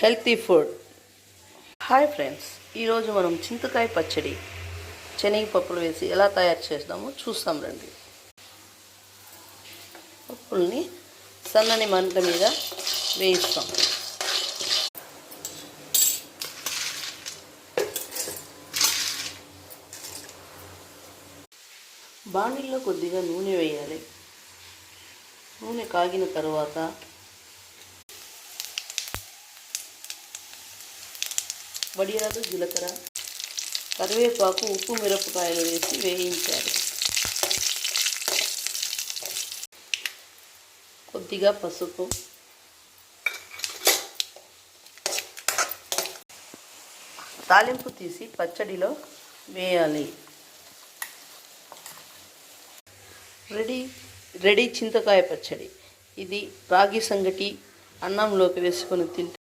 Healthy food. Hi friends, ఈరోజు మనం చింతకాయ పచ్చడి శనగపప్పులు వేసి ఎలా తయారు చేద్దామో చూస్తాం రండి. పప్పుల్ని సన్నని మంట మీద వేయిస్తాం. బాణీలో కొద్దిగా నూనె వేయాలి. నూనె కాగిన తర్వాత వడియాలు, జీలకర్ర, కరివేపాకు, ఉప్పు, మిరపకాయలు వేసి వేయించాలి. కొద్దిగా పసుపు, తాలింపు తీసి పచ్చడిలో వేయాలి. రెడీ చింతకాయ పచ్చడి. ఇది రాగి సంగటి అన్నంలోకి వేసుకొని తింటే